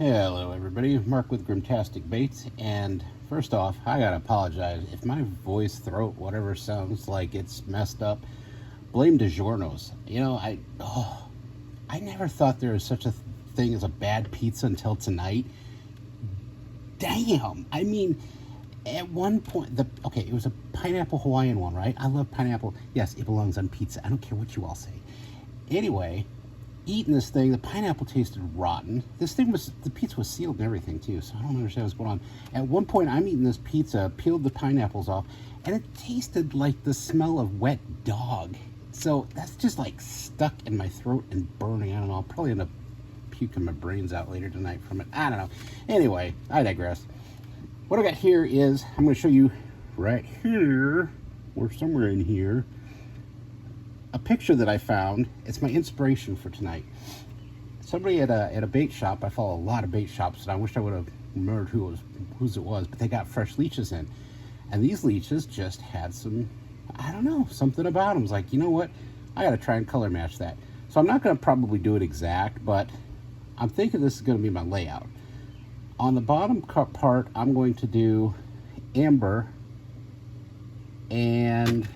Hello everybody, Mark with Grimtastic Baits, and first off, I gotta apologize if my voice, throat, whatever sounds like it's messed up. Blame DiGiorno's. You know, I never thought there was such a thing as a bad pizza until tonight. Damn, I mean, at one point, it was a pineapple Hawaiian one, right? I love pineapple. Yes, it belongs on pizza. I don't care what you all say. Anyway, eating this thing, the pineapple tasted rotten. The pizza was sealed and everything too, so I don't understand what's going on. At one point, I'm eating this pizza, peeled the pineapples off, and it tasted like the smell of wet dog. So that's just like stuck in my throat and burning. I don't know, I'll probably end up puking my brains out later tonight from it. I don't know. Anyway, I digress. What I got here is, I'm going to show you right here, or somewhere in here, a picture that I found. It's my inspiration for tonight. Somebody at a bait shop, I follow a lot of bait shops, and I wish I would have remembered whose it was, but they got fresh leeches in. And these leeches just had some, I don't know, something about them. I was like, you know what? I got to try and color match that. So I'm not going to probably do it exact, but I'm thinking this is going to be my layout. On the bottom part, I'm going to do amber and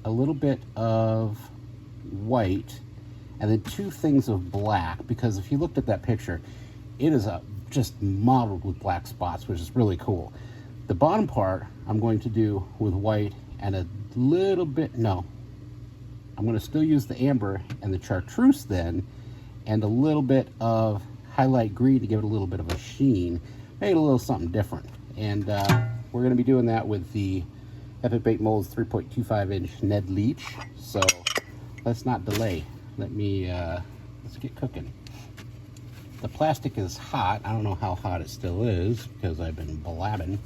a little bit of white, and then two things of black, because if you looked at that picture, it is just mottled with black spots, which is really cool. The bottom part I'm going to do with white and a little bit, no, I'm going to still use the amber and the chartreuse then, and a little bit of highlight green to give it a little bit of a sheen, make it a little something different. And we're going to be doing that with the Epic Bait Molds 3.25 inch Ned Leech. So let's not delay. Let's get cooking. The plastic is hot. I don't know how hot it still is because I've been blabbing,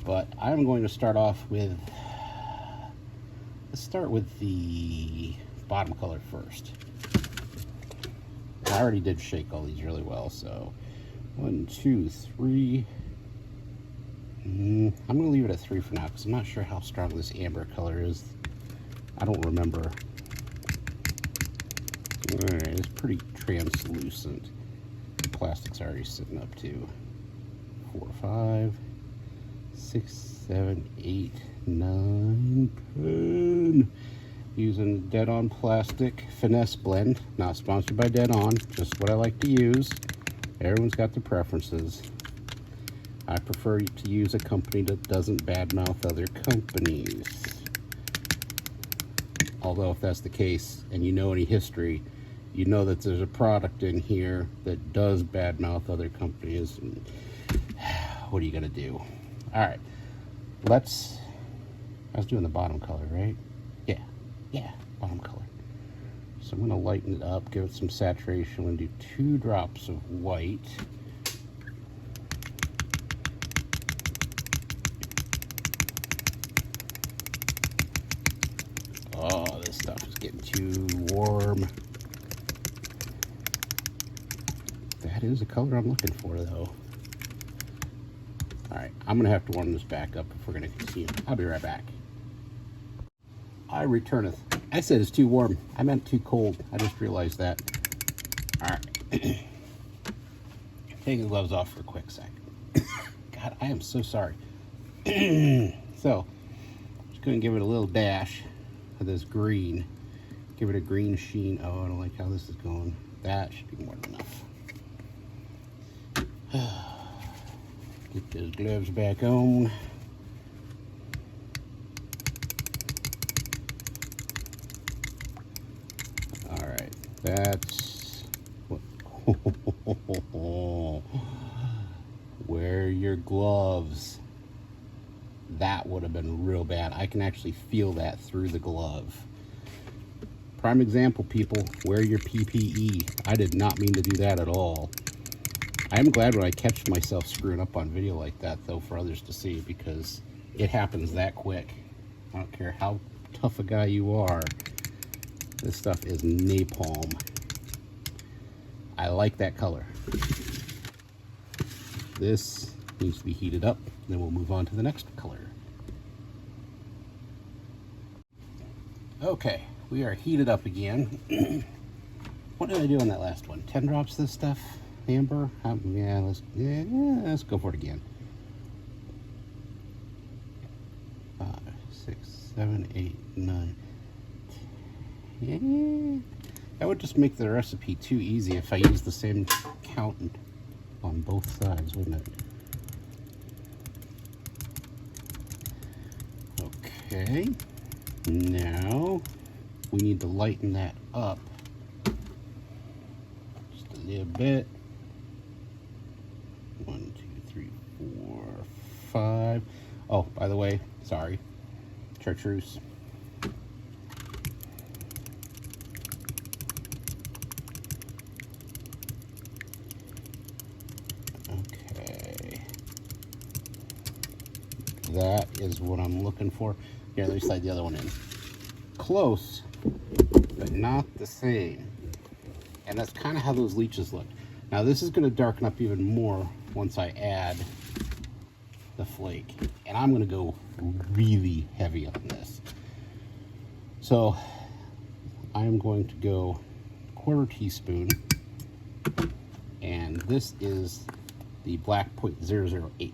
but I'm going to start off with, let's start with the bottom color first. I already did shake all these really well, so 1, 2, 3. I'm going to leave it at 3 for now because I'm not sure how strong this amber color is. I don't remember. Alright, it's pretty translucent. The plastic's already sitting up to 4, 5, 6, 7, 8, 9, 10. Using Dead On Plastic Finesse Blend. Not sponsored by Dead On, just what I like to use. Everyone's got their preferences. I prefer to use a company that doesn't badmouth other companies. Although if that's the case, and you know any history, you know that there's a product in here that does badmouth other companies. And what are you gonna do? All right, I was doing the bottom color, right? Yeah, bottom color. So I'm gonna lighten it up, give it some saturation. I'm gonna do 2 drops of white. Oh, this stuff is getting too warm. That is the color I'm looking for, though. All right, I'm gonna have to warm this back up if we're gonna continue. I'll be right back. I returneth. I said it's too warm. I meant too cold. I just realized that. All right. Take the gloves off for a quick sec. God, I am so sorry. So, just gonna give it a little dash of this green. Give it a green sheen. Oh, I don't like how this is going. That should be more than enough. Get those gloves back on. All right, that's what. Wear your gloves. That would have been real bad. I can actually feel that through the glove. Prime example, people, wear your PPE. I did not mean to do that at all. I am glad when I catch myself screwing up on video like that, though, for others to see, because it happens that quick. I don't care how tough a guy you are. This stuff is napalm. I like that color. This needs to be heated up, then we'll move on to the next color. Okay, we are heated up again. What did I do on that last one? 10 drops of this stuff? amber. Yeah, let's go for it again. 5, 6, 7, 8, 9. Yeah, that would just make the recipe too easy if I use the same count on both sides, wouldn't it? Okay, now we need to lighten that up just a little bit. 1, 2, 3, 4, 5. Oh, by the way, sorry, chartreuse. Okay, that is what I'm looking for. Here, let me slide the other one in. Close, but not the same. And that's kind of how those leeches look. Now this is going to darken up even more once I add the flake. And I'm going to go really heavy on this. So I'm going to go 1/4 teaspoon. And this is the black 0.008.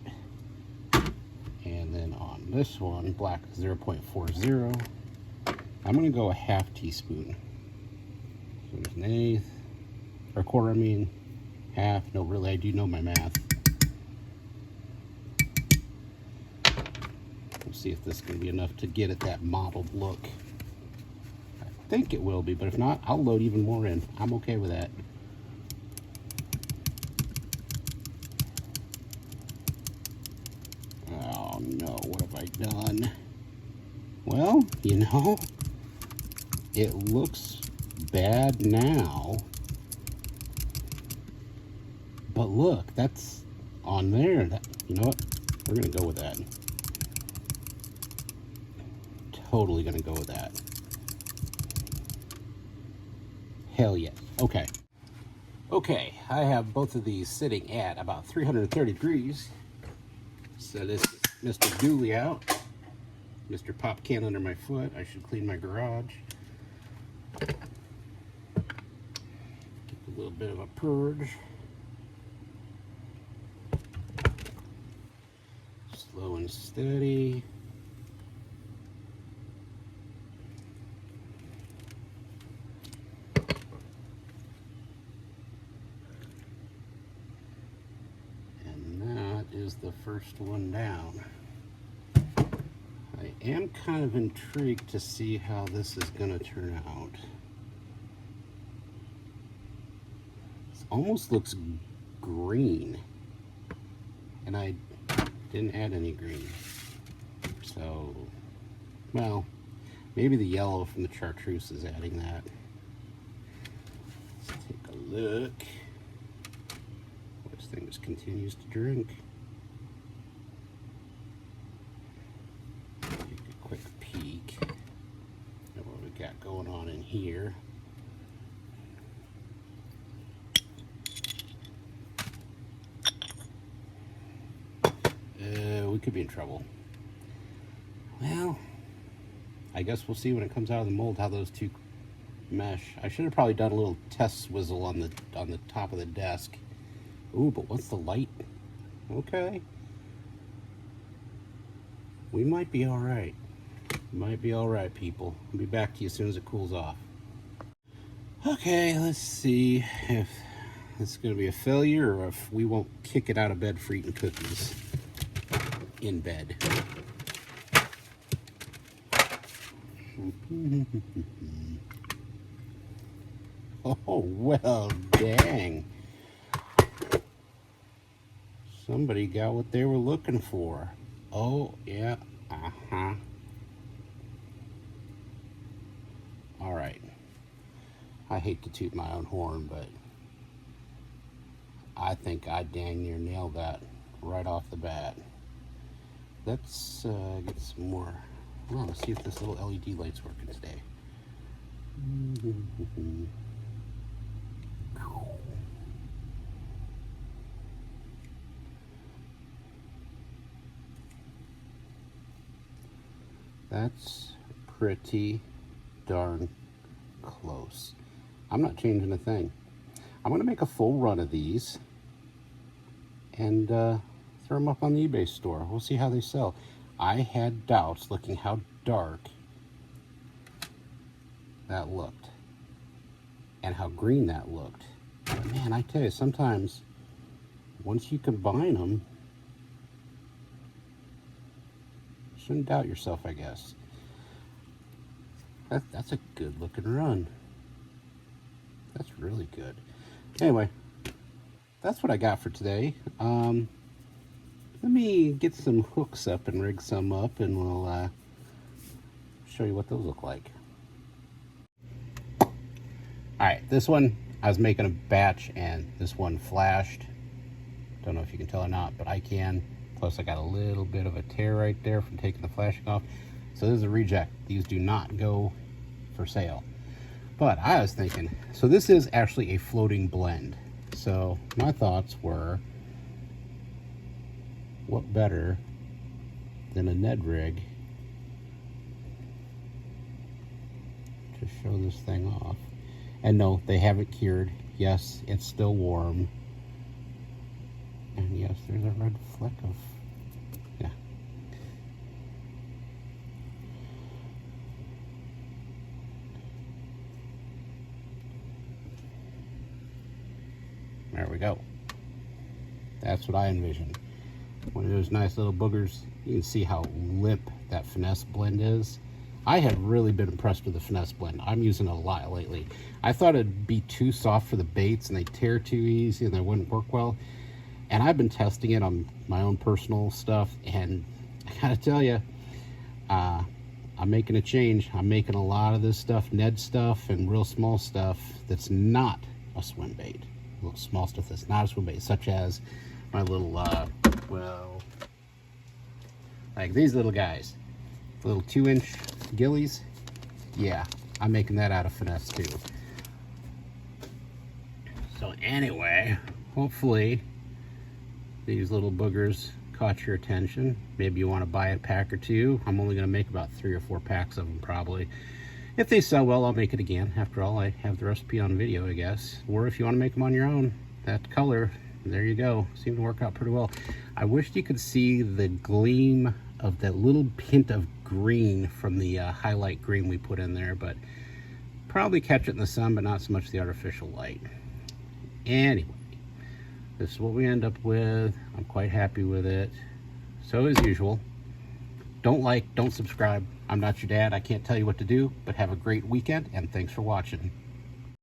And then on this one, black 0.40. I'm going to go 1/2 teaspoon. So there's an 1/8, or 1/4, I mean, 1/2. No, really, I do know my math. We'll see if this is going to be enough to get it that mottled look. I think it will be, but if not, I'll load even more in. I'm okay with that. Oh no, what have I done? Well, you know, it looks bad now, but look, that's on there. That, you know what? We're gonna go with that. Totally gonna go with that. Hell yes. Okay. Okay, I have both of these sitting at about 330 degrees. So this is Mr. Dooley out. Mr. Pop Can under my foot. I should clean my garage. Get a little bit of a purge. Slow and steady. And that is the first one down. I am kind of intrigued to see how this is going to turn out. It almost looks green, and I didn't add any green. So, well, maybe the yellow from the chartreuse is adding that. Let's take a look. This thing just continues to drink. Quick peek at what we got going on in here. We could be in trouble. Well, I guess we'll see when it comes out of the mold how those two mesh. I should have probably done a little test swizzle on the top of the desk. Ooh, but what's the light? Okay. We might be all right. Might be all right, people. I'll be back to you as soon as it cools off. Okay, let's see if it's going to be a failure or if we won't kick it out of bed for eating cookies in bed. Oh, well, dang. Somebody got what they were looking for. Oh, yeah, uh-huh. All right. I hate to toot my own horn, but I think I dang near nailed that right off the bat. Let's get some more. Well, let's see if this little LED light's working today. That's pretty darn close. I'm not changing a thing. I'm going to make a full run of these and throw them up on the eBay store. We'll see how they sell. I had doubts looking how dark that looked and how green that looked. But man, I tell you, sometimes once you combine them, you shouldn't doubt yourself, I guess. That's a good looking run. That's really good. Anyway, that's what I got for today. Let me get some hooks up and rig some up, and we'll show you what those look like. Alright, this one, I was making a batch and this one flashed. Don't know if you can tell or not, but I can. Plus I got a little bit of a tear right there from taking the flashing off. So this is a reject. These do not go for sale. But I was thinking, so this is actually a floating blend. So my thoughts were, what better than a Ned rig to show this thing off. And no, they haven't cured. Yes, it's still warm. And yes, there's a red fleck of, yeah. There we go. That's what I envisioned. One of those nice little boogers. You can see how limp that finesse blend is. I have really been impressed with the finesse blend. I'm using it a lot lately. I thought it'd be too soft for the baits and they tear too easy and they wouldn't work well. And I've been testing it on my own personal stuff, and I gotta tell you, I'm making a change. I'm making a lot of this stuff, Ned stuff and real small stuff that's not a swim bait. Little small stuff that's not a swim bait, such as my little, well, like these little guys, little 2-inch gillies. Yeah, I'm making that out of finesse too. So anyway, hopefully these little boogers caught your attention. Maybe you want to buy a pack or two. I'm only going to make about 3 or 4 packs of them probably. If they sell well, I'll make it again. After all, I have the recipe on video, I guess. Or if you want to make them on your own, that color, there you go. Seemed to work out pretty well. I wish you could see the gleam of that little hint of green from the highlight green we put in there, but probably catch it in the sun, but not so much the artificial light. Anyway, this is what we end up with. I'm quite happy with it. So as usual, don't like, don't subscribe. I'm not your dad. I can't tell you what to do, but have a great weekend, and thanks for watching.